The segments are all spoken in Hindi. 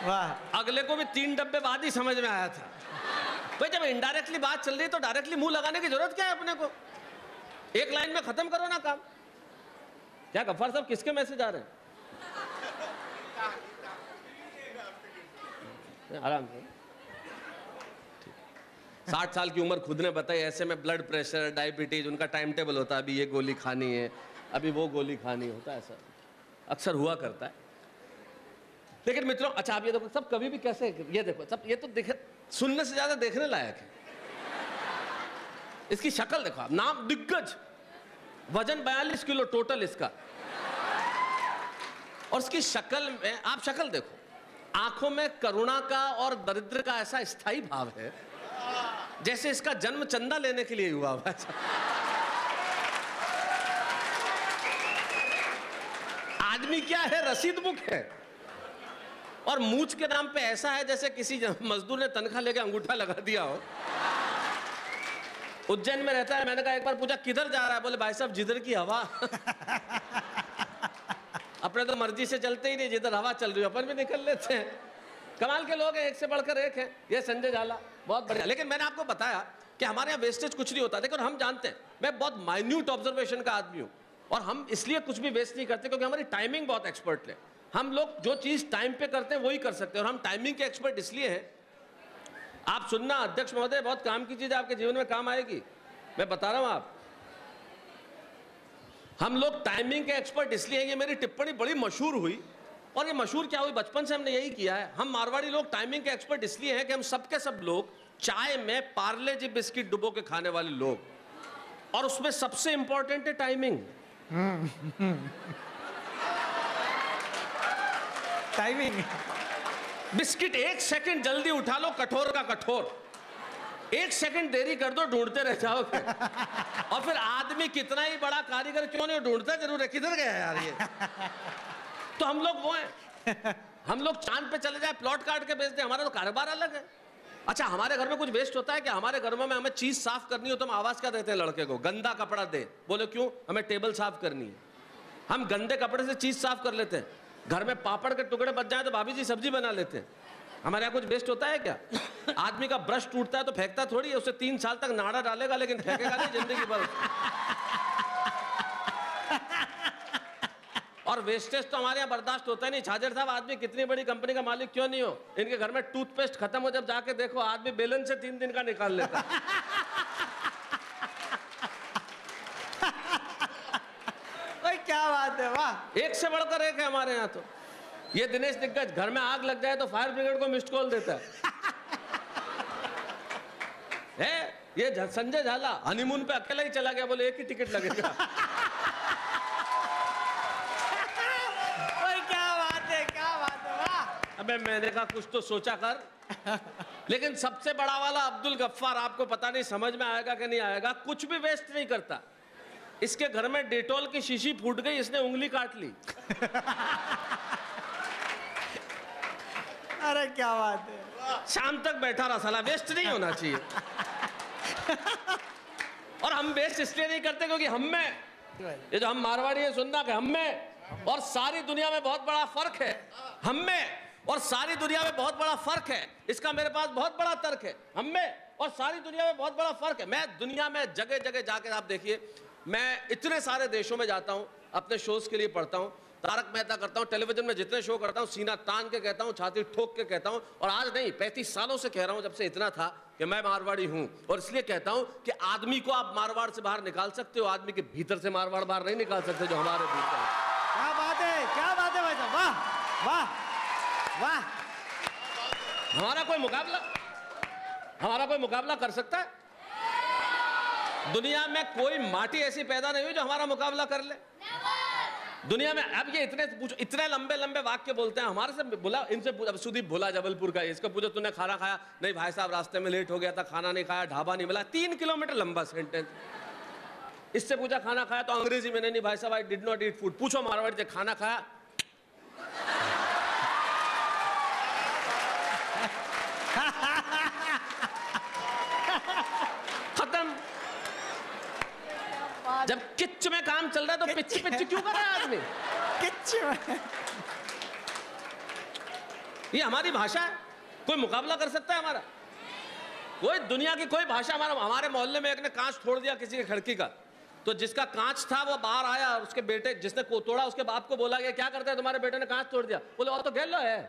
वाह। अगले को भी 3 डब्बे बाद ही समझ में आया था। भाई जब इनडायरेक्टली बात चल रही है तो डायरेक्टली मुंह लगाने की जरूरत क्या है अपने को? एक लाइन में खत्म करो ना काम। क्या गफ्फार साहब किसके मैसेज आ रहे हैं? आराम से। 60 साल की उम्र खुद ने बताई, ऐसे में ब्लड प्रेशर, डायबिटीज, उनका टाइम टेबल होता है, अभी ये गोली खानी है, अभी वो गोली खानी होता है, ऐसा अक्सर हुआ करता है। लेकिन मित्रों, अच्छा आप ये देखो, सब कभी भी कैसे, ये देखो सब, ये तो देखे सुनने से ज्यादा देखने लायक है। इसकी शक्ल देखो आप, नाम दिग्गज, वजन 42 किलो टोटल इसका, और इसकी शक्ल में आप शक्ल देखो, आंखों में करुणा का और दरिद्र का ऐसा स्थायी भाव है जैसे इसका जन्म चंदा लेने के लिए हुआ हुआ। आदमी क्या है, रसीद बुक है, और मूछ के नाम पे ऐसा है जैसे किसी मजदूर ने तनख्वाह लेके अंगूठा लगा दिया हो। उज्जैन में रहता है, मैंने कहा एक बार पूछा किधर जा रहा है, बोले भाई साहब जिधर की हवा। अपने तो मर्जी से चलते ही नहीं, जिधर हवा चल रही है अपन भी निकल लेते हैं। कमाल के लोग हैं, एक से बढ़कर एक हैं। ये संजय झाला बहुत बढ़िया। लेकिन मैंने आपको बताया कि हमारे यहाँ वेस्टेज कुछ नहीं होता। देखो हम जानते हैं, मैं बहुत माइन्यूट ऑब्जर्वेशन का आदमी हूँ, और हम इसलिए कुछ भी वेस्ट नहीं करते क्योंकि हमारी टाइमिंग बहुत एक्सपर्ट है। हम लोग जो चीज टाइम पे करते हैं वही कर सकते हैं, और हम टाइमिंग के एक्सपर्ट इसलिए हैं। आप सुनना अध्यक्ष महोदय, बहुत काम की चीज आपके जीवन में काम आएगी, मैं बता रहा हूं आप। हम लोग टाइमिंग के एक्सपर्ट इसलिए हैं, ये मेरी टिप्पणी बड़ी मशहूर हुई, और ये मशहूर क्या हुई, बचपन से हमने यही किया है। हम मारवाड़ी लोग टाइमिंग के एक्सपर्ट इसलिए हैं कि हम सबके सब लोग चाय में पार्ले जी बिस्किट डुबो के खाने वाले लोग, और उसमें सबसे इंपॉर्टेंट है टाइमिंग। टाइमिंग। बिस्किट 1 सेकंड जल्दी उठा लो, कठोर का कठोर, 1 सेकंड देरी कर दो ढूंढते रह जाओगे। और फिर आदमी कितना ही बड़ा कारीगर क्यों नहीं, ढूंढता जरूर है, किधर गया यार ये। तो हम लोग वो हैं, हम लोग चांद पे चले जाए, प्लॉट काट के बेच दे, हमारा तो कारोबार अलग है। अच्छा हमारे घर में कुछ वेस्ट होता है कि हमारे घरों में हमें चीज साफ करनी हो तो हम आवाज क्या देते हैं लड़के को, गंदा कपड़ा दे। बोले क्यों, हमें टेबल साफ करनी है। हम गंदे कपड़े से चीज साफ कर लेते हैं। घर में पापड़ के टुकड़े बच जाए तो भाभी जी सब्जी बना लेते हैं। हमारे यहाँ कुछ वेस्ट होता है क्या? आदमी का ब्रश टूटता है तो फेंकता थोड़ी है, उसे 3 साल तक नाड़ा डालेगा लेकिन फेंकेगा नहीं जिंदगी भर। और वेस्टेज तो हमारे यहाँ बर्दाश्त होता ही नहीं। छाजर साहब, आदमी कितनी बड़ी कंपनी का मालिक क्यों नहीं हो, इनके घर में टूथपेस्ट खत्म हो जब जाके देखो, आदमी बेलन से 3 दिन का निकाल लेता। क्या बात है, वाह। एक से बढ़कर एक है हमारे यहाँ तो। ये दिनेश दिग्गज, घर में आग लग जाए तो फायर ब्रिगेड को मिस्ड कॉल देता है। ये संजय झाला हनीमून पे अकेला ही चला गया, बोले 1 ही टिकट लगेगा। क्या बात है, क्या बात है, वाह। अबे मैंने कहा कुछ तो सोचा कर। लेकिन सबसे बड़ा वाला अब्दुल गफ्फार, आपको पता नहीं समझ में आएगा कि नहीं आएगा, कुछ भी वेस्ट नहीं करता। इसके घर में डेटॉल की शीशी फूट गई, इसने उंगली काट ली। अरे क्या बात है, शाम तक बैठा रहा, साला वेस्ट नहीं होना चाहिए। और हम वेस्ट इसलिए नहीं करते क्योंकि हम में, ये जो हम मारवाड़ी है, सुनना कि हम में और सारी दुनिया में बहुत बड़ा फर्क है। हम में और सारी दुनिया में बहुत बड़ा फर्क है। इसका मेरे पास बहुत बड़ा तर्क है। हम में और सारी दुनिया में बहुत बड़ा फर्क है। मैं दुनिया में जगह जगह जाके, आप देखिए, मैं इतने सारे देशों में जाता हूं, अपने शोज के लिए पढ़ता हूं, तारक मेहता करता हूं, टेलीविजन में जितने शो करता हूं, सीना तान के कहता हूं, छाती ठोक के कहता हूं, और आज नहीं 35 सालों से कह रहा हूं, जब से इतना था कि मैं मारवाड़ी हूं। और इसलिए कहता हूं कि आदमी को आप मारवाड़ से बाहर निकाल सकते हो, आदमी के भीतर से मारवाड़ बाहर नहीं निकाल सकते, जो हमारे भीतर है। क्या बात है, क्या बात है भाई साहब, वाह वाह वाह। हमारा कोई मुकाबला कर सकता है? दुनिया में कोई माटी ऐसी पैदा नहीं हुई जो हमारा मुकाबला कर ले दुनिया में। अब ये इतने लंबे लंबे वाक्य बोलते हैं। हमारे से बोला, इनसे सुदीप भोला जबलपुर का, इसको पूछो तूने खाना खाया? नहीं भाई साहब, रास्ते में लेट हो गया था, खाना नहीं खाया, ढाबा नहीं मिला। 3 किलोमीटर लंबा सेंटेंस। इससे पूछा खाना खाया तो अंग्रेजी में, नहीं भाई साहब, I did not eat food. पूछो मारवाड़ी से, खाना खाया? खत्म। जब किच्च में काम चल रहा है तो पिच पिच क्यों कर रहा है आदमी? किच्च में। ये हमारी भाषा है, कोई मुकाबला कर सकता है हमारा? कोई दुनिया की कोई भाषा। हमारे मोहल्ले में एक ने कांच तोड़ दिया किसी की खिड़की का, तो जिसका कांच था वो बाहर आया और उसके बेटे जिसने को तोड़ा उसके बाप को बोला गया क्या करते हैं तुम्हारे बेटे ने कांच तोड़ दिया? बोले और तो गैलो है।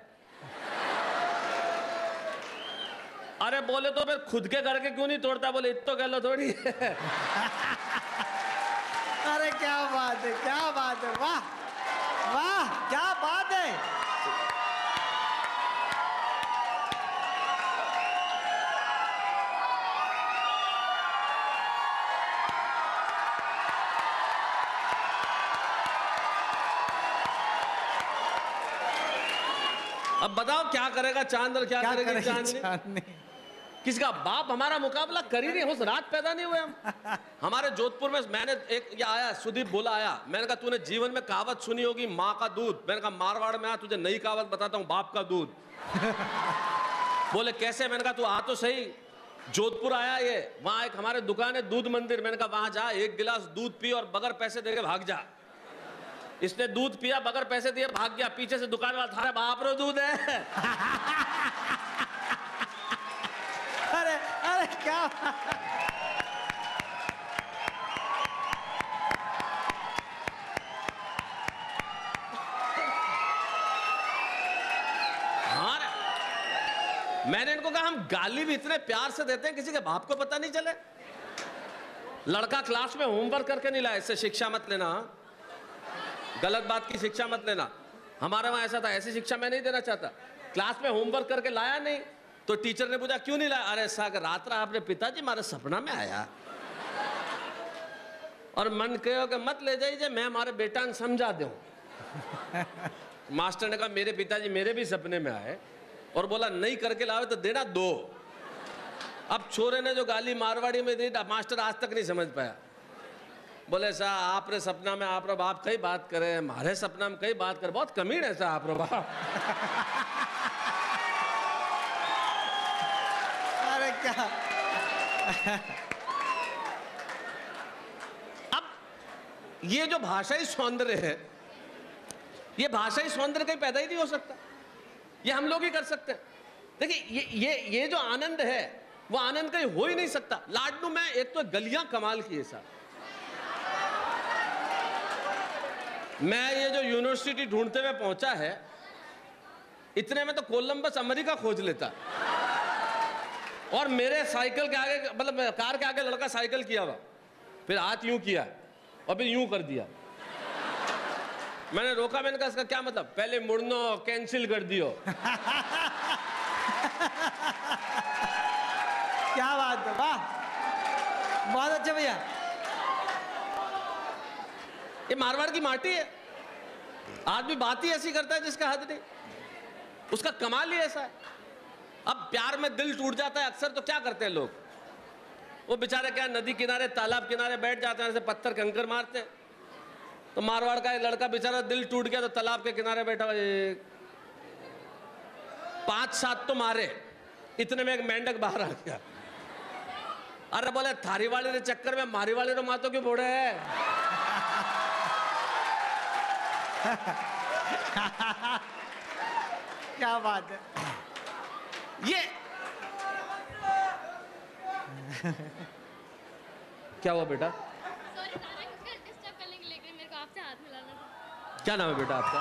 अरे बोले तो फिर खुद के घर के क्यों नहीं तोड़ता? बोले इतो गैलो थोड़ी है। अरे क्या बात है, क्या बात है, वाह वाह, क्या बात है। अब बताओ क्या करेगा चांद और क्या करेगी चांदनी? किसी का बाप हमारा मुकाबला कर ही नहीं, उस रात पैदा नहीं हुए हम। हमारे जोधपुर में मैंने एक ये आया सुदीप बोला आया, मैंने कहा तूने जीवन में कहावत सुनी होगी माँ का दूध। मैंने कहा मारवाड़ में आ, तुझे नई कहावत बताता हूँ, बाप का दूध। बोले कैसे? मैंने कहा तू आ तो सही। जोधपुर आया ये, वहां एक हमारे दुकान है दूध मंदिर। मैंने कहा वहां जा, एक गिलास दूध पी और बगैर पैसे दे के भाग जा। इसने दूध पिया, बगैर पैसे दिए भाग गया। पीछे से दुकान वाला था, बाप रो दूध है। अरे अरे क्या हाँ, मैंने इनको कहा हम गाली भी इतने प्यार से देते हैं, किसी के बाप को पता नहीं चले। लड़का क्लास में होमवर्क करके नहीं लाया, इससे शिक्षा मत लेना, गलत बात की शिक्षा मत लेना। हमारे वहां ऐसा था, ऐसी शिक्षा मैं नहीं देना चाहता। क्लास में होमवर्क करके लाया नहीं तो टीचर ने पूछा क्यों नहीं लाया? अरे सागर रात रहा आपने पिताजी मारे सपना में आया और मन कहो कि मत ले जाइए, मैं हमारे बेटा ने समझा दूं। मास्टर ने कहा मेरे पिताजी मेरे भी सपने में आए और बोला नहीं करके लाओ तो देना दो। अब छोरे ने जो गाली मारवाड़ी में दी मास्टर आज तक नहीं समझ पाया। बोले सा आपरे सपना में आप रो बाप कई बात करे, हमारे सपना में कई बात करे, बहुत कमीन है सा आप रो बाप। अरे क्या अब ये जो भाषाई सौंदर्य है, ये भाषाई सौंदर्य कहीं पैदा ही नहीं हो सकता, ये हम लोग ही कर सकते हैं। देखिए ये जो आनंद है वो आनंद कहीं हो ही नहीं सकता। लाडनू में एक तो गलियां कमाल की है साहब। मैं ये जो यूनिवर्सिटी ढूंढते हुए पहुंचा है, इतने में तो कोलंबस अमेरिका खोज लेता। और मेरे साइकिल के आगे, मतलब कार के आगे लड़का साइकिल किया हुआ, फिर हाथ यूं किया और फिर यूं कर दिया। मैंने रोका, मैंने कहा इसका क्या मतलब? पहले मुड़नो कैंसिल कर दियो। क्या बात है, वाह, बहुत अच्छा भैया। ये मारवाड़ की माटी है। आदमी बात ही ऐसी करता है जिसका हद नहीं, उसका कमाल ही ऐसा है। अब प्यार में दिल टूट जाता है अक्सर, तो क्या करते हैं लोग? वो बेचारे क्या नदी किनारे तालाब किनारे बैठ जाते हैं, ऐसे पत्थर कंकर मारते हैं। तो मारवाड़ का एक लड़का बेचारा दिल टूट गया तो तालाब के किनारे बैठा हुआ, 5-7 तो मारे, इतने में एक मेंढक बाहर आ गया। अरे बोले थारी वाले के चक्कर में मारी वाले तो मातो क्यों बोड़े है? क्या बात है। ये क्या हुआ बेटा? सॉरी नाना, कुछ डिस्टर्ब करने के लिए मेरे को आपसे हाथ मिलाना था। क्या नाम है बेटा आपका?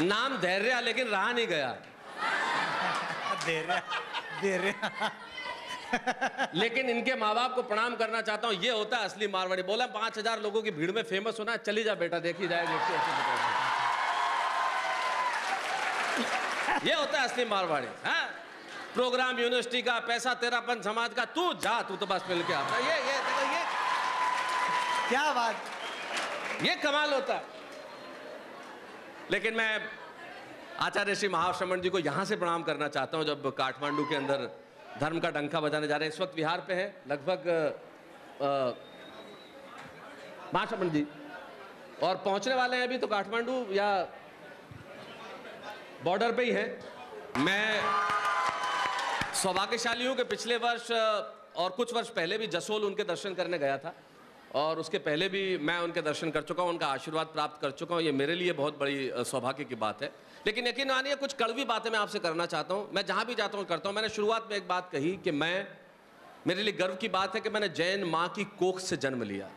नाम धैर्य, लेकिन रहा नहीं गया। दे रहे लेकिन इनके माँ बाप को प्रणाम करना चाहता हूँ। ये होता है असली मारवाड़ी। बोला 5000 लोगों की भीड़ में फेमस होना है, चली जा बेटा, देखी जाएगी। ये होता है असली मारवाड़ी। हाँ, प्रोग्राम यूनिवर्सिटी का, पैसा तेरापन समाज का, तू जा, तू तो बस मिल के आता। ये क्या बात, ये कमाल होता है। लेकिन मैं आचार्य श्री महाश्रमण जी को यहां से प्रणाम करना चाहता हूं, जब काठमांडू के अंदर धर्म का डंका बजाने जा रहे हैं। इस वक्त विहार पे है लगभग महाश्रमण जी, और पहुंचने वाले हैं अभी तो काठमांडू या बॉर्डर पे ही है। मैं सौभाग्यशाली हूं कि पिछले वर्ष और कुछ वर्ष पहले भी जसोल उनके दर्शन करने गया था, और उसके पहले भी मैं उनके दर्शन कर चुका हूँ, उनका आशीर्वाद प्राप्त कर चुका हूँ। ये मेरे लिए बहुत बड़ी सौभाग्य की बात है। लेकिन यकीन मानिए कुछ कड़वी बातें मैं आपसे करना चाहता हूँ। मैं जहाँ भी जाता हूँ करता हूँ। मैंने शुरुआत में एक बात कही कि मेरे लिए गर्व की बात है कि मैंने जैन माँ की कोख से जन्म लिया।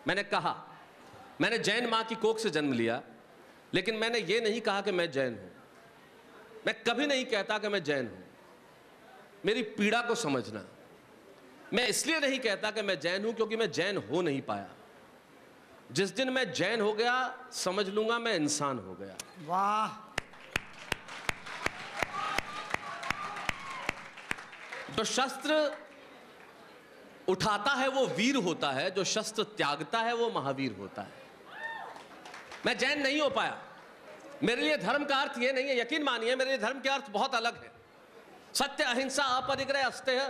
मैंने कहा मैंने जैन माँ की कोख से जन्म लिया, लेकिन मैंने ये नहीं कहा कि मैं जैन हूँ। मैं कभी नहीं कहता कि मैं जैन हूँ। मेरी पीड़ा को समझना। मैं इसलिए नहीं कहता कि मैं जैन हूं क्योंकि मैं जैन हो नहीं पाया। जिस दिन मैं जैन हो गया समझ लूंगा मैं इंसान हो गया। वाह। जो शस्त्र उठाता है वो वीर होता है, जो शस्त्र त्यागता है वो महावीर होता है। मैं जैन नहीं हो पाया। मेरे लिए धर्म का अर्थ ये नहीं है, यकीन मानिए मेरे लिए धर्म के अर्थ बहुत अलग है। सत्य, अहिंसा, अपरिग्रह, अस्तेय,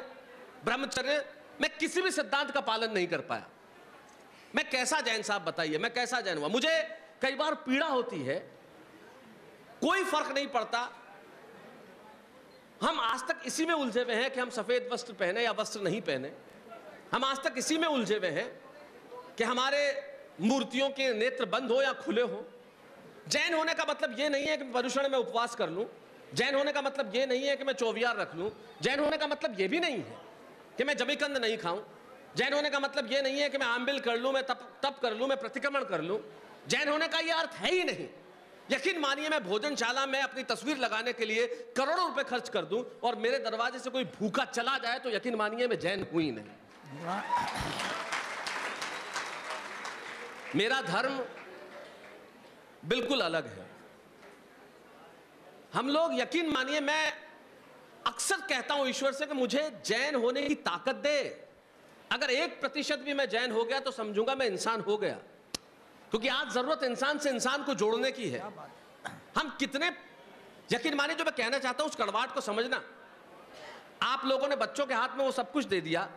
ब्रह्मचर्य। मैं किसी भी सिद्धांत का पालन नहीं कर पाया। मैं कैसा जैन साहब बताइए, मैं कैसा जैन हुआ? मुझे कई बार पीड़ा होती है, कोई फर्क नहीं पड़ता। हम आज तक इसी में उलझे हुए हैं कि हम सफेद वस्त्र पहने या वस्त्र नहीं पहने। हम आज तक इसी में उलझे हुए हैं कि हमारे मूर्तियों के नेत्र बंद हो या खुले हो। जैन होने का मतलब यह नहीं है कि पर्युषण में उपवास कर लूं। जैन होने का मतलब यह नहीं है कि मैं चौवियार रख लूं। जैन होने का मतलब यह भी नहीं है कि मैं जमीकंद नहीं खाऊं। जैन होने का मतलब यह नहीं है कि मैं आंबिल कर लूं, मैं तप कर लूं, मैं प्रतिक्रमण कर लूं। जैन होने का यह अर्थ है ही नहीं। यकीन मानिए मैं भोजनशाला में अपनी तस्वीर लगाने के लिए करोड़ों रुपए खर्च कर दूं और मेरे दरवाजे से कोई भूखा चला जाए तो यकीन मानिए मैं जैन हूं ही नहीं। मेरा धर्म बिल्कुल अलग है। हम लोग, यकीन मानिए मैं अक्सर कहता हूं ईश्वर से कि मुझे जैन होने की ताकत दे। अगर 1% भी मैं जैन हो गया तो समझूंगा मैं इंसान हो गया, क्योंकि आज जरूरत इंसान से इंसान को जोड़ने की है। हम कितने, यकीन मानिए जो मैं कहना चाहता हूं उस कड़वाहट को समझना। आप लोगों ने बच्चों के हाथ में वो सब कुछ दे दिया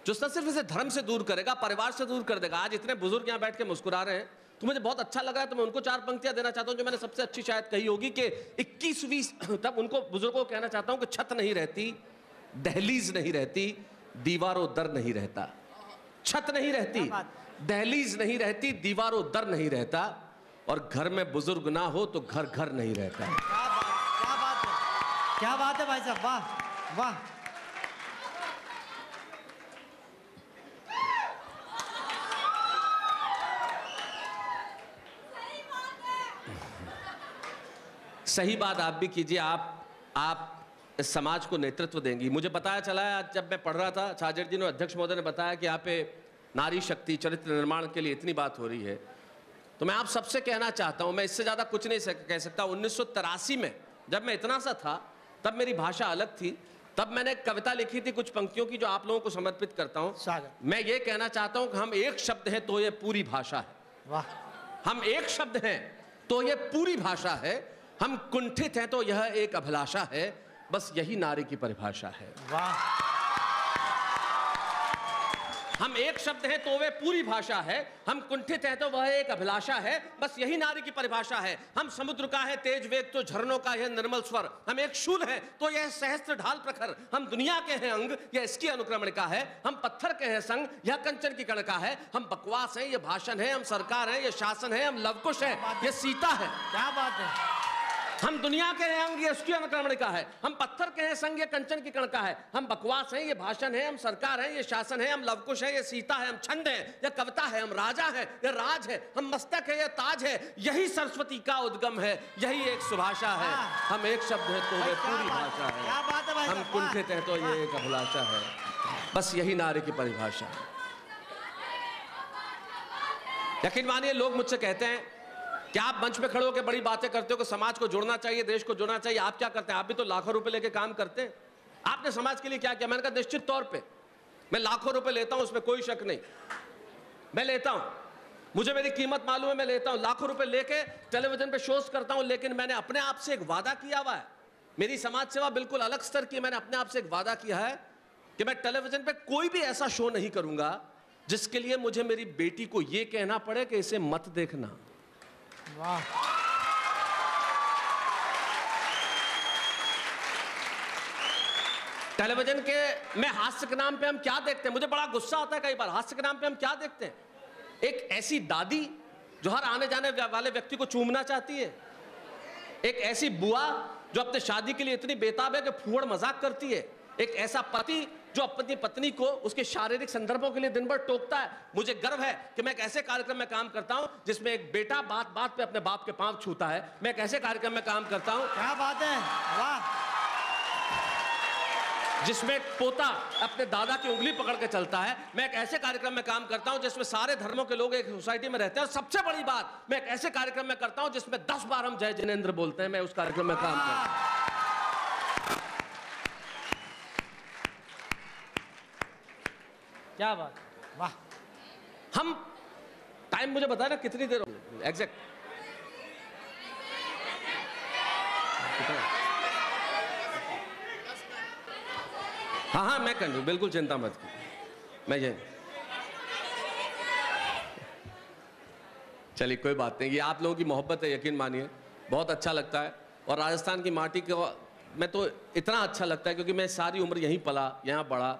जो न सिर्फ इसे धर्म से दूर करेगा, परिवार से दूर कर देगा। आज इतने बुजुर्ग यहां बैठ के मुस्कुरा रहे हैं तो मुझे बहुत अच्छा लगा है। तो मैं उनको 4 पंक्तियां देना चाहता हूं जो मैंने सबसे अच्छी शायद कही होगी कि 21वीं, तब उनको बुजुर्गों को कहना चाहता हूं कि छत नहीं रहती, दहलीज नहीं रहती, दीवारों दर नहीं रहता। छत नहीं रहती, दहलीज नहीं रहती, दीवारों दर नहीं रहता, और घर में बुजुर्ग ना हो तो घर घर नहीं रहता। क्या बात है, क्या बात है भाई साहब, वाह वाह। सही बात आप भी कीजिए। आप इस समाज को नेतृत्व देंगी। मुझे बताया चला है, आज जब मैं पढ़ रहा था, छाजेड़ जी ने, अध्यक्ष महोदय ने बताया कि यहाँ पे नारी शक्ति, चरित्र निर्माण के लिए इतनी बात हो रही है। तो मैं आप सबसे कहना चाहता हूँ, मैं इससे ज़्यादा कुछ नहीं कह सकता। 1983 में जब मैं इतना सा था तब मेरी भाषा अलग थी। तब मैंने एक कविता लिखी थी कुछ पंक्तियों की जो आप लोगों को समर्पित करता हूँ। मैं ये कहना चाहता हूँ कि हम एक शब्द हैं तो ये पूरी भाषा है। वाह। हम एक शब्द हैं तो ये पूरी भाषा है। हम कुंठित हैं तो यह एक अभिलाषा है। बस यही नारी की परिभाषा है। वाह। हम एक शब्द हैं तो वे पूरी भाषा है। हम कुंठित हैं तो वह एक अभिलाषा है। बस यही नारी की परिभाषा है। हम समुद्र का है तेज वेग तो झरनों का यह निर्मल स्वर। हम एक शूल हैं तो यह सहस्त्र ढाल प्रखर। हम दुनिया के हैं अंग, यह इसकी अनुक्रमण का है। हम पत्थर के हैं संग, यह कंचन की कण का है। हम बकवास हैं, यह भाषण है। हम सरकार हैं, यह शासन है। हम लवकुश हैं, यह सीता है। क्या बात है। हम दुनिया के हैं अंग, ये उसकी अनुक्रमण का है। हम पत्थर के हैं संग, ये कंचन की कण का है। हम बकवास हैं, ये भाषण है। हम सरकार हैं, ये शासन है। हम लवकुश हैं, ये सीता है। हम छंद हैं, यह कविता है। हम राजा हैं, यह राज है। हम मस्तक है, यह ताज है। यही सरस्वती का उद्गम है। यही एक सुभाषा है। हम एक शब्द है तो वे पूरी भाषा है। क्या बात है भाई। हम कुंठित हैं तो ये एक अभिलाषा है। बस यही नारी की परिभाषा है। यकीन मानिए लोग मुझसे कहते हैं क्या आप मंच पे खड़े होकर बड़ी बातें करते हो कि समाज को जोड़ना चाहिए, देश को जोड़ना चाहिए। आप क्या करते हैं? आप भी तो लाखों रुपए लेके काम करते हैं। आपने समाज के लिए क्या किया? मैंने कहा निश्चित तौर पे मैं लाखों रुपए लेता हूं, उसमें कोई शक नहीं। मैं लेता हूं, मुझे मेरी कीमत मालूम है। मैं लेता हूं, लाखों रुपए लेके टेलीविजन पे शोज करता हूं। लेकिन मैंने अपने आप से एक वादा किया हुआ है। मेरी समाज सेवा बिल्कुल अलग स्तर की। मैंने अपने आप से एक वादा किया है कि मैं टेलीविजन पे कोई भी ऐसा शो नहीं करूंगा जिसके लिए मुझे मेरी बेटी को यह कहना पड़े कि इसे मत देखना। वाह। टेलीविजन के में हास्य के नाम पे हम क्या देखते हैं? मुझे बड़ा गुस्सा आता है कई बार। हास्य के नाम पे हम क्या देखते हैं? एक ऐसी दादी जो हर आने जाने वाले व्यक्ति को चूमना चाहती है, एक ऐसी बुआ जो अपने शादी के लिए इतनी बेताब है कि फूहड़ मजाक करती है, एक ऐसा पति जो अपनी पत्नी को उसके शारीरिक संदर्भों के लिए दिन भर टोकता है। मुझे गर्व है कि मैं एक ऐसे कार्यक्रम में काम करता हूं जिसमें एक बेटा बात बात पे अपने बाप के पांव छूता है। मैं एक ऐसे कार्यक्रम में काम करता हूं, क्या बात है, वाह। जिसमें एक पोता अपने दादा की उंगली पकड़ के चलता है। मैं एक ऐसे कार्यक्रम में काम करता हूं जिसमें सारे धर्मों के लोग एक सोसाइटी में रहते हैं। और सबसे बड़ी बात, मैं एक ऐसे कार्यक्रम में करता हूं जिसमें 10 बार हम जय जिनेंद्र बोलते हैं। मैं उस कार्यक्रम में काम करता हूं। क्या बात, वाह। हम टाइम मुझे बता ना कितनी देर एग्जैक्ट? हाँ, मैं कर लूँ, बिल्कुल चिंता मत की। मैं ये चलिए कोई बात नहीं, ये आप लोगों की मोहब्बत है, यकीन मानिए बहुत अच्छा लगता है। और राजस्थान की माटी को मैं तो इतना अच्छा लगता है क्योंकि मैं सारी उम्र यहीं पला, यहाँ बड़ा।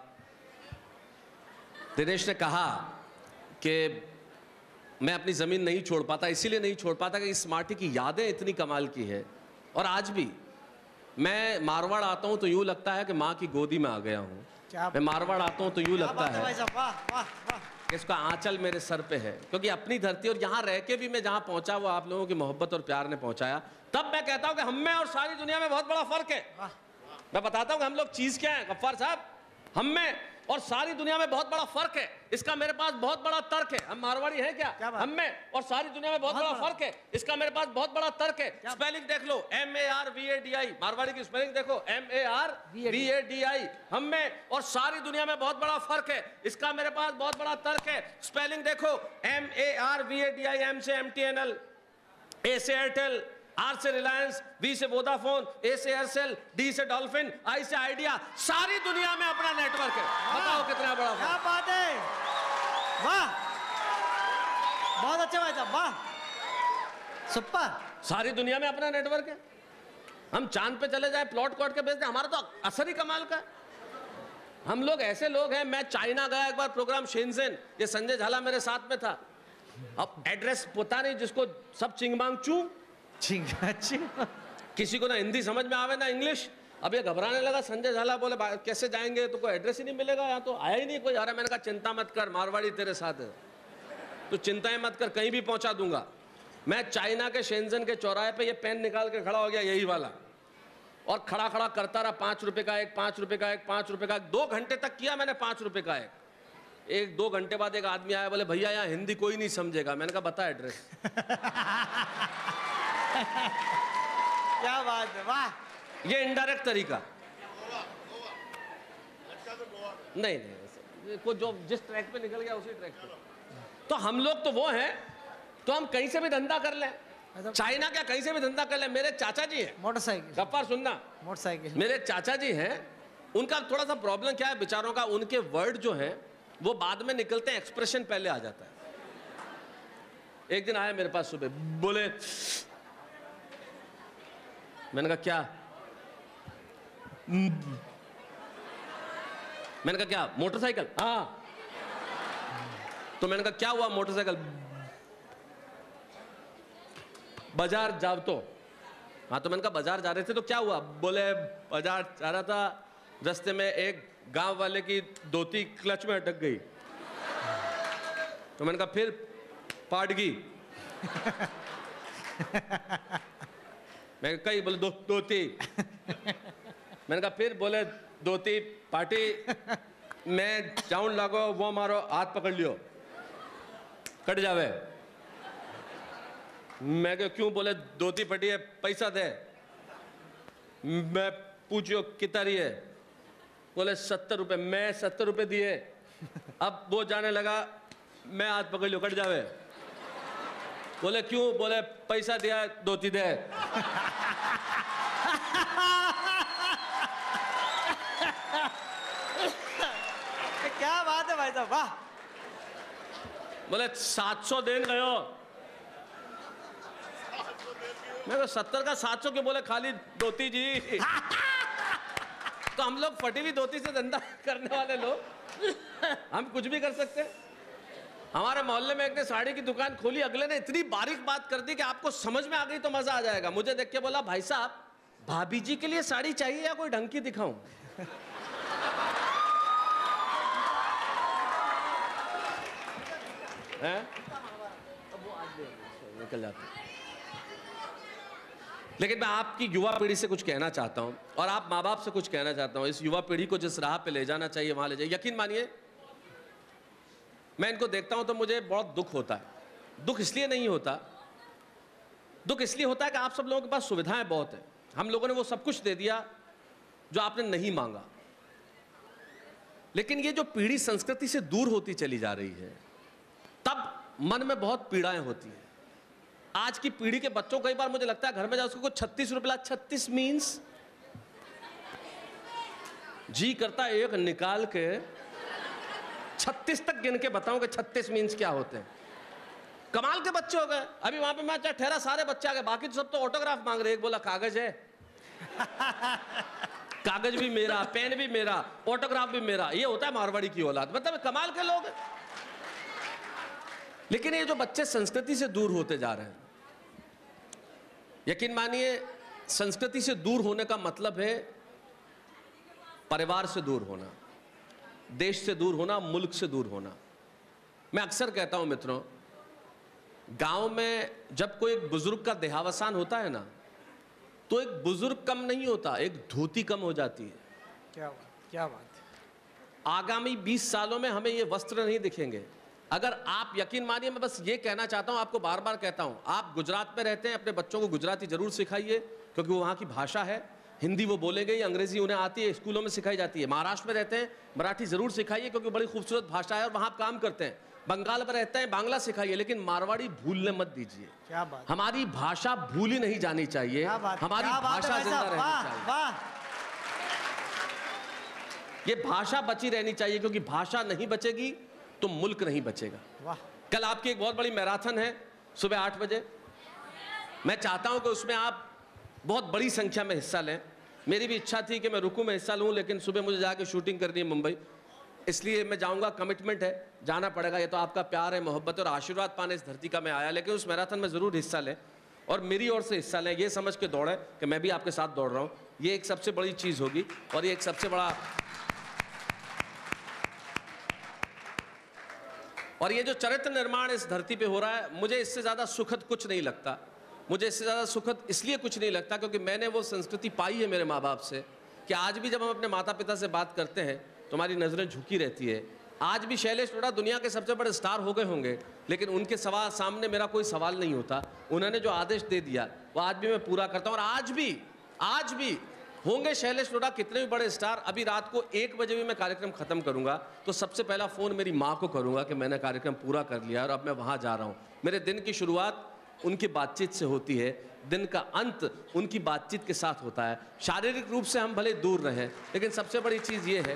दिनेश ने कहा कि मैं अपनी ज़मीन नहीं छोड़ पाता, इसीलिए नहीं छोड़ पाता कि इस माटी की यादें इतनी कमाल की है। और आज भी मैं मारवाड़ आता हूँ तो यूँ लगता है कि माँ की गोदी में आ गया हूँ। मैं मारवाड़ आता हूँ तो यूँ लगता है वाह वाह वाह, कि इसका आंचल मेरे सर पे है, क्योंकि अपनी धरती। और यहाँ रह के भी मैं जहाँ पहुँचा वो आप लोगों की मोहब्बत और प्यार ने पहुँचाया। तब मैं कहता हूँ कि हम में और सारी दुनिया में बहुत बड़ा फर्क है। मैं बताता हूँ कि हम लोग चीज़ क्या है गफ्फार साहब। हम में और सारी दुनिया में बहुत बड़ा फर्क है, इसका मेरे पास बहुत बड़ा तर्क है। हम मारवाड़ी हैं क्या? हम में और सारी दुनिया में बहुत बड़ा फर्क है, इसका मेरे पास बहुत बड़ा तर्क है। स्पेलिंग देख लो, MARVADI, मारवाड़ी की स्पेलिंग देखो, MARVADI। हम में और सारी दुनिया में बहुत बड़ा फर्क है, इसका मेरे पास बहुत बड़ा तर्क है। स्पेलिंग देखो, MARVADI, M से MTNL, A से एयरटेल, R से रिलायंस, V से वोडाफोन, A से एयरसेल, D से डॉल्फिन, I से आइडिया। सारी दुनिया में अपना नेटवर्क है। बताओ कितना बड़ा। क्या बात है, वाह, बहुत अच्छा भाई साहब, वाह, सुपर। सारी दुनिया में अपना नेटवर्क है। हम चांद पे चले जाए, प्लॉट कॉट के बेचते, हमारा तो असर ही कमाल का है। हम लोग ऐसे लोग हैं। मैं चाइना गया एक बार प्रोग्राम शेनजेन, ये संजय झाला मेरे साथ में था। अब एड्रेस पता नहीं, जिसको सब चिंगमांग चू, किसी को ना हिंदी समझ में आवे ना इंग्लिश। अब ये घबराने लगा। संजय झाला बोले कैसे जाएंगे, तो कोई एड्रेस ही नहीं मिलेगा, यहाँ तो आया ही नहीं कोई। अरे मैंने कहा चिंता मत कर, मारवाड़ी तेरे साथ है, तो चिंताएं मत कर, कहीं भी पहुंचा दूंगा। मैं चाइना के शेंजन के चौराहे पे ये पेन निकाल के खड़ा हो गया, यही वाला, और खड़ा खड़ा करता रहा। 5 रुपए का एक, 5 रुपए का एक, 5 रुपए का एक। 2 घंटे तक किया मैंने 5 रुपए का एक। 2 घंटे बाद एक आदमी आया, बोले भैया यहाँ हिंदी कोई नहीं समझेगा। मैंने कहा बता एड्रेस। क्या बात है, वाह। ये इनडायरेक्ट तरीका नहीं, को जो जिस ट्रैक पे निकल गया उसी ट्रैक पे। तो हम लोग तो वो हैं, तो हम कहीं से भी धंधा कर लें। चाइना क्या, कहीं से भी धंधा कर लें। मेरे चाचा जी हैं, मोटरसाइकिल, गफ्फार सुनना, मोटरसाइकिल। मेरे चाचा जी हैं, उनका थोड़ा सा प्रॉब्लम क्या है बेचारों का, उनके वर्ड जो हैं वो बाद में निकलते हैं, एक्सप्रेशन पहले आ जाता है। एक दिन आया मेरे पास सुबह, बोले, मैंने कहा क्या? मैंने कहा क्या? मोटरसाइकिल? हाँ। तो मैंने कहा क्या हुआ मोटरसाइकिल? बाजार जाओ तो। हाँ, तो मैंने कहा बाजार जा रहे थे तो क्या हुआ? बोले बाजार जा रहा था, रास्ते में एक गांव वाले की धोती क्लच में अटक गई। तो मैंने कहा फिर? पाट गई। मैं कही, बोले धोती। मैंने कहा फिर? बोले धोती पार्टी, मैं जाऊन लागो, वो मारो हाथ पकड़ लियो, कट जावे। मैं कहा क्यों? बोले धोती फटी है, पैसा दे। मैं पूछियो कितना रही है? बोले 70 रुपए। मैं 70 रुपए दिए। अब वो जाने लगा, मैं हाथ पकड़ लियो, कट जावे। बोले क्यों? बोले पैसा दिया, धोती दे। क्या बात है भाई साहब, वाह। बोले 700 देन गयो। मैं 70 का 700 के, बोले खाली धोती जी। तो हम लोग फटी हुई धोती से धंधा करने वाले लोग, हम कुछ भी कर सकते हैं। हमारे मोहल्ले में एक ने साड़ी की दुकान खोली, अगले ने इतनी बारीक बात कर दी कि आपको समझ में आ गई तो मजा आ जाएगा। मुझे देख के बोला, भाई साहब भाभी जी के लिए साड़ी चाहिए या कोई ढंग की दिखाऊं? हैं? निकल जाते। लेकिन मैं आपकी युवा पीढ़ी से कुछ कहना चाहता हूं और आप माँ बाप से कुछ कहना चाहता हूं। इस युवा पीढ़ी को जिस राह पे ले जाना चाहिए वहां ले जाइए। यकीन मानिए, मैं इनको देखता हूं तो मुझे बहुत दुख होता है। दुख इसलिए नहीं होता, दुख इसलिए होता है कि आप सब लोगों के पास सुविधाएं बहुत है। हम लोगों ने वो सब कुछ दे दिया जो आपने नहीं मांगा। लेकिन ये जो पीढ़ी संस्कृति से दूर होती चली जा रही है, तब मन में बहुत पीड़ाएं होती हैं। आज की पीढ़ी के बच्चों कई बार मुझे लगता है घर में जाओ उसको 36 रुपया, 36 मीन्स जी करता है एक निकाल के 36 तक गिन के बताऊं कि 36 मीन्स क्या होते हैं। कमाल के बच्चे हो गए। अभी वहां पे मैं ठहरा, सारे बच्चे आ गए, बाकी तो सब तो ऑटोग्राफ मांग रहे। एक बोला कागज है, कागज भी मेरा, पेन भी मेरा, ऑटोग्राफ भी मेरा। ये होता है मारवाड़ी की औलाद। मतलब कमाल के लोग। लेकिन ये जो बच्चे संस्कृति से दूर होते जा रहे हैं, यकीन मानिए संस्कृति से दूर होने का मतलब है परिवार से दूर होना, देश से दूर होना, मुल्क से दूर होना। मैं अक्सर कहता हूं मित्रों, गांव में जब कोई एक बुजुर्ग का देहावसान होता है ना, तो एक बुजुर्ग कम नहीं होता, एक धोती कम हो जाती है। क्या बात, क्या बात। आगामी 20 सालों में हमें ये वस्त्र नहीं दिखेंगे। अगर आप यकीन मानिए, मैं बस ये कहना चाहता हूं, आपको बार बार कहता हूं, आप गुजरात में रहते हैं, अपने बच्चों को गुजराती जरूर सिखाइए, क्योंकि वो वहां की भाषा है। हिंदी वो बोलेंगे, अंग्रेजी उन्हें आती है, स्कूलों में सिखाई जाती है। महाराष्ट्र में रहते हैं, मराठी जरूर सिखाइए, क्योंकि बड़ी खूबसूरत भाषा है और वहां आप काम करते हैं। बंगाल में रहते हैं, बांग्ला सिखाइए, लेकिन मारवाड़ी भूलने मत दीजिए। क्या बात। हमारी भाषा भूली नहीं जानी चाहिए, हमारी भाषा जिंदा रहनी चाहिए। ये भाषा बची रहनी चाहिए, क्योंकि भाषा नहीं बचेगी तो मुल्क नहीं बचेगा। वाह। कल आपकी एक बहुत बड़ी मैराथन है सुबह 8 बजे। मैं चाहता हूं कि उसमें आप बहुत बड़ी संख्या में हिस्सा लें। मेरी भी इच्छा थी कि मैं रुकूं, मैं हिस्सा लूं, लेकिन सुबह मुझे जाके शूटिंग करनी है मुंबई, इसलिए मैं जाऊंगा। कमिटमेंट है, जाना पड़ेगा। ये तो आपका प्यार है, मोहब्बत और आशीर्वाद पाने इस धरती का मैं आया। लेकिन उस मैराथन में जरूर हिस्सा लें और मेरी ओर से हिस्सा लें, ये समझ के दौड़ें कि मैं भी आपके साथ दौड़ रहा हूं। ये एक सबसे बड़ी चीज होगी और ये एक सबसे बड़ा, और ये जो चरित्र निर्माण इस धरती पे हो रहा है, मुझे इससे ज़्यादा सुखद कुछ नहीं लगता। मुझे इससे ज़्यादा सुखद इसलिए कुछ नहीं लगता क्योंकि मैंने वो संस्कृति पाई है मेरे माँ बाप से, कि आज भी जब हम अपने माता पिता से बात करते हैं तो हमारी नज़रें झुकी रहती है। आज भी शैलेश टोडा दुनिया के सबसे बड़े स्टार हो गए होंगे, लेकिन उनके सामने मेरा कोई सवाल नहीं होता। उन्होंने जो आदेश दे दिया वो आज भी मैं पूरा करता हूँ। और आज भी होंगे शैलेश टोडा कितने भी बड़े स्टार, अभी रात को 1 बजे भी मैं कार्यक्रम खत्म करूंगा तो सबसे पहला फोन मेरी माँ को करूंगा कि मैंने कार्यक्रम पूरा कर लिया और अब मैं वहां जा रहा हूं। मेरे दिन की शुरुआत उनकी बातचीत से होती है, दिन का अंत उनकी बातचीत के साथ होता है। शारीरिक रूप से हम भले दूर रहें, लेकिन सबसे बड़ी चीज ये है,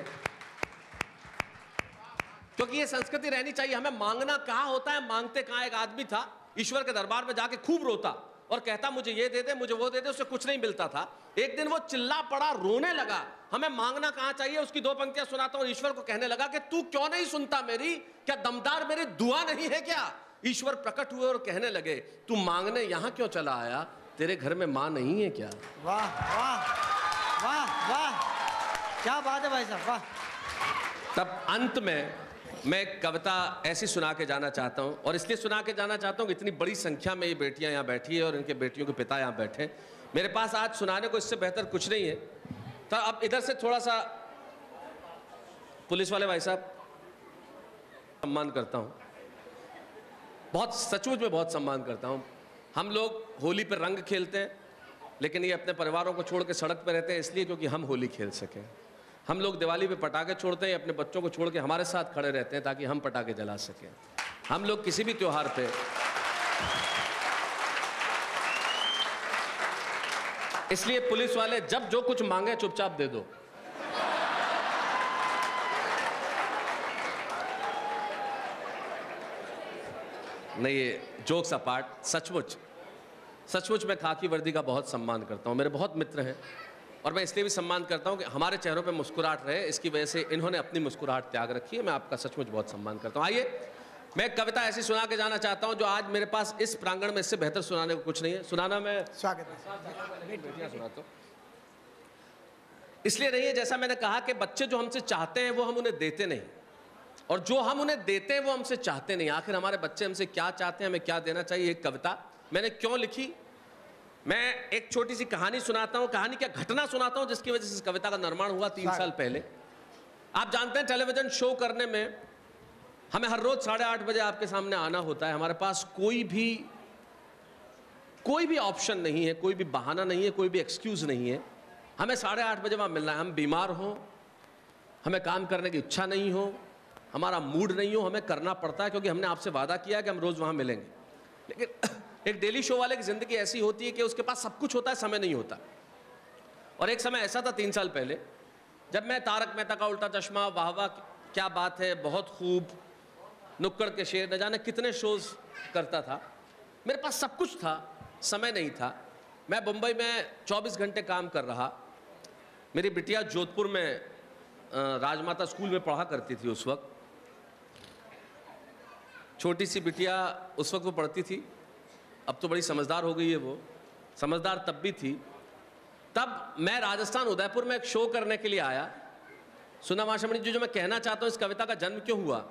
क्योंकि ये संस्कृति रहनी चाहिए। हमें मांगना कहाँ होता है, मांगते कहाँ। एक आदमी था, ईश्वर के दरबार में जाके खूब रोता और कहता मुझे ये दे दे, मुझे वो दे दे, उससे कुछ नहीं मिलता था। एक दिन वो चिल्ला पड़ा, रोने लगा। हमें मांगना कहाँ चाहिए, उसकी 2 पंक्तियां सुनाता हूं। ईश्वर को कहने लगा कि तू क्यों नहीं सुनता मेरी, क्या दमदार मेरी दुआ नहीं है क्या? ईश्वर प्रकट हुए और कहने लगे, तू मांगने यहां क्यों चला आया, तेरे घर में मां नहीं है क्या? वाह वाह वाह वाह, क्या बात है भाई साहब, वाह। तब अंत में मैं एक कविता ऐसी सुना के जाना चाहता हूं, और इसलिए सुना के जाना चाहता हूं कि इतनी बड़ी संख्या में ये बेटियां यहाँ बैठी है और इनके बेटियों के पिता यहाँ बैठे। मेरे पास आज सुनाने को इससे बेहतर कुछ नहीं है। तो अब इधर से थोड़ा सा पुलिस वाले भाई साहब, सम्मान करता हूं, बहुत सचमुच में बहुत सम्मान करता हूं। हम लोग होली पर रंग खेलते हैं, लेकिन ये अपने परिवारों को छोड़ के सड़क पर रहते हैं इसलिए क्योंकि हम होली खेल सकें। हम लोग दिवाली पे पटाखे छोड़ते हैं, अपने बच्चों को छोड़ के हमारे साथ खड़े रहते हैं ताकि हम पटाखे जला सकें। हम लोग किसी भी त्योहार पे इसलिए पुलिस वाले जब जो कुछ मांगे चुपचाप दे दो। नहीं, ये जोक्स अपार्ट, सचमुच मैं खाकी वर्दी का बहुत सम्मान करता हूं। मेरे बहुत मित्र हैं और मैं इसलिए भी सम्मान करता हूं कि हमारे चेहरों पे मुस्कुराहट रहे, इसकी वजह से इन्होंने अपनी मुस्कुराहट त्याग रखी है। मैं आपका सचमुच बहुत सम्मान करता हूं। आइए मैं एक कविता ऐसी सुना के जाना चाहता हूं जो आज मेरे पास इस प्रांगण में इससे बेहतर सुनाने को कुछ नहीं है। सुनाना मैं स्वागत है। सुनाता हूं इसलिए नहीं है, जैसा मैंने कहा कि बच्चे जो हमसे चाहते हैं वो हम उन्हें देते नहीं, और जो हम उन्हें देते हैं वो हमसे चाहते नहीं। आखिर हमारे बच्चे हमसे क्या चाहते हैं, हमें क्या देना चाहिए। एक कविता मैंने क्यों लिखी, मैं एक छोटी सी कहानी सुनाता हूं, कहानी क्या घटना सुनाता हूं जिसकी वजह से इस कविता का निर्माण हुआ 3 साल पहले। आप जानते हैं टेलीविजन शो करने में हमें हर रोज 8:30 बजे आपके सामने आना होता है। हमारे पास कोई भी ऑप्शन नहीं है, कोई भी बहाना नहीं है, कोई भी एक्सक्यूज नहीं है। हमें 8:30 बजे वहां मिलना है। हम बीमार हो, हमें काम करने की इच्छा नहीं हो, हमारा मूड नहीं हो, हमें करना पड़ता है क्योंकि हमने आपसे वादा किया है कि हम रोज वहां मिलेंगे। लेकिन एक डेली शो वाले की जिंदगी ऐसी होती है कि उसके पास सब कुछ होता है, समय नहीं होता। और एक समय ऐसा था 3 साल पहले, जब मैं तारक मेहता का उल्टा चश्मा, वाह वाह क्या बात है, बहुत खूब, नुक्कड़ के शेर, न जाने कितने शोज करता था। मेरे पास सब कुछ था, समय नहीं था। मैं मुंबई में 24 घंटे काम कर रहा। मेरी बिटिया जोधपुर में राजमाता स्कूल में पढ़ा करती थी उस वक्त। छोटी सी बिटिया उस वक्त वो पढ़ती थी, अब तो बड़ी समझदार हो गई है वो, समझदार तब भी थी। तब मैं राजस्थान उदयपुर में एक शो करने के लिए आया। सुना माशामणि जी, जो मैं कहना चाहता हूँ, इस कविता का जन्म क्यों हुआ,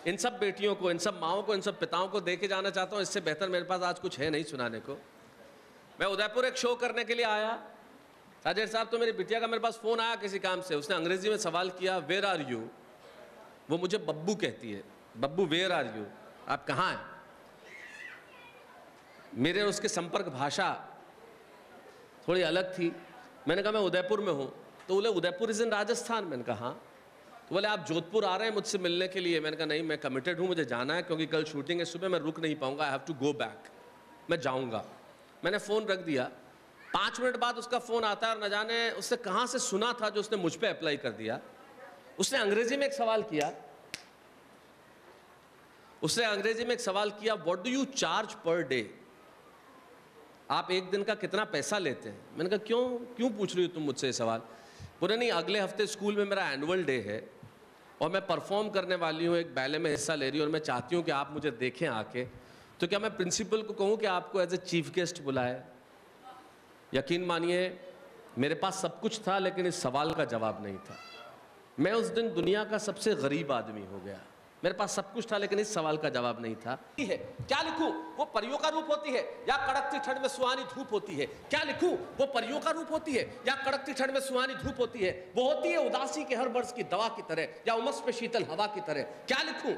इन सब बेटियों को, इन सब माँओं को, इन सब पिताओं को दे के जाना चाहता हूँ। इससे बेहतर मेरे पास आज कुछ है नहीं सुनाने को। मैं उदयपुर एक शो करने के लिए आया। राजेश साहब, तो मेरी बिटिया का मेरे पास फ़ोन आया किसी काम से। उसने अंग्रेजी में सवाल किया, वेयर आर यू। वो मुझे बब्बू कहती है, बब्बू वेयर आर यू, आप कहाँ हैं। मेरे और उसके संपर्क भाषा थोड़ी अलग थी। मैंने कहा मैं उदयपुर में हूँ। तो बोले उदयपुर इज़ इन राजस्थान। मैंने कहा हाँ। तो बोले आप जोधपुर आ रहे हैं मुझसे मिलने के लिए। मैंने कहा नहीं, मैं कमिटेड हूँ, मुझे जाना है क्योंकि कल शूटिंग है सुबह, मैं रुक नहीं पाऊँगा, I have to go back, मैं जाऊँगा। मैंने फ़ोन रख दिया। 5 मिनट बाद उसका फ़ोन आता है और न जाने उसने कहाँ से सुना था जो उसने मुझ पर अप्लाई कर दिया। उसने अंग्रेजी में एक सवाल किया, what do you charge per day, आप एक दिन का कितना पैसा लेते हैं। मैंने कहा क्यों पूछ रही हो तुम मुझसे ये सवाल। बोले नहीं, अगले हफ्ते स्कूल में मेरा एनुअल डे है और मैं परफॉर्म करने वाली हूँ, एक बैले में हिस्सा ले रही हूँ और मैं चाहती हूँ कि आप मुझे देखें आके, तो क्या मैं प्रिंसिपल को कहूँ कि आपको एज ए चीफ गेस्ट बुलाए। यकीन मानिए मेरे पास सब कुछ था लेकिन इस सवाल का जवाब नहीं था। मैं उस दिन दुनिया का सबसे गरीब आदमी हो गया। मेरे पास सब कुछ था लेकिन इस सवाल का जवाब नहीं था। क्या लिखूं, वो परियों का रूप होती है या कड़कती ठंड में सुहानी धूप होती है। क्या लिखूं, वो परियों का रूप होती है या कड़कती ठंड में सुहानी धूप होती है। वो होती है उदासी के हर बरस की दवा की तरह या उमस पे शीतल हवा की तरह। क्या लिखूं,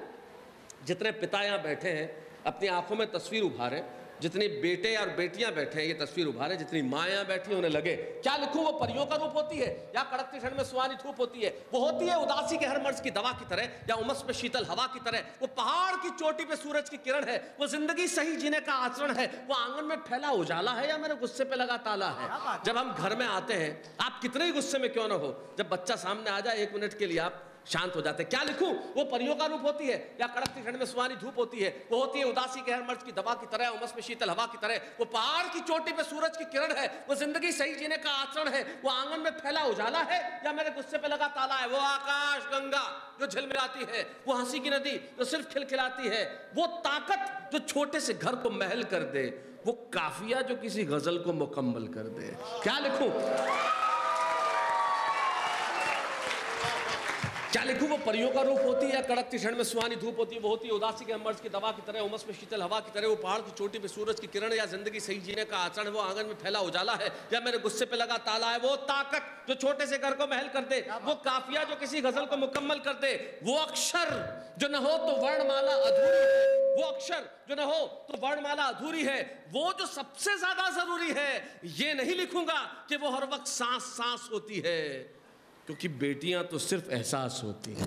जितने पिता यहाँ बैठे हैं अपनी आंखों में तस्वीर उभारे, जितने बेटे और बेटियां बैठे हैं ये तस्वीर उभारे, जितनी माँ यहाँ बैठी उन्हें लगे। क्या लिखूं, वो परियों का रूप होती है या कड़कती ठंड में सुहानी धूप होती है। वो होती है उदासी के हर मर्ज की दवा की तरह या उमस पे शीतल हवा की तरह। वो पहाड़ की चोटी पे सूरज की किरण है, वो जिंदगी सही जीने का आचरण है, वो आंगन में फैला उजाला है या मेरे गुस्से पे लगा ताला है। जब हम घर में आते हैं, आप कितने ही गुस्से में क्यों ना हो, जब बच्चा सामने आ जाए 1 मिनट के लिए आप शांत हो जाते हैं। क्या लिखूं, वो परियों का रूप होती है या कड़कती ठंड में सुहानी धूप होती है। वो होती है उदासी के हर मर्ज की दवा की तरह, उमस में शीतल हवा की तरह। वो पहाड़ की चोटी पे सूरज की किरण है, वो जिंदगी सही जीने का आचरण है, वो आंगन में फैला उजाला है या मेरे गुस्से पे लगा ताला है। वो आकाश गंगा जो झिलमिलाती है, वो हंसी की नदी जो सिर्फ खिलखिलाती है, वो ताकत जो छोटे से घर को महल कर दे, वो काफिया जो किसी गजल को मुकम्मल कर दे। क्या लिखूं, क्या लिखूं, वो परियों का रूप होती है या कड़कती ठंड में सुहानी धूप होती है। वो होती है उदासी के मर्ज की दवा की तरह, उमस में शीतल हवा की तरह। वो पहाड़ की चोटी पे सूरज की किरण या जिंदगी सही जीने का आचरण है, वो आंगन में फैला उजाला है या मेरे गुस्से पे लगा ताला है। वो ताकत जो छोटे से घर को महल कर दे, वो काफिया जो किसी गजल को मुकम्मल कर दे। वो अक्षर जो न हो तो वर्णमाला अधूरी है, वो अक्षर जो न हो तो वर्णमाला अधूरी है। वो जो सबसे ज्यादा जरूरी है, ये नहीं लिखूंगा कि वो हर वक्त सांस सांस होती है, क्योंकि बेटियां तो सिर्फ एहसास होती हैं।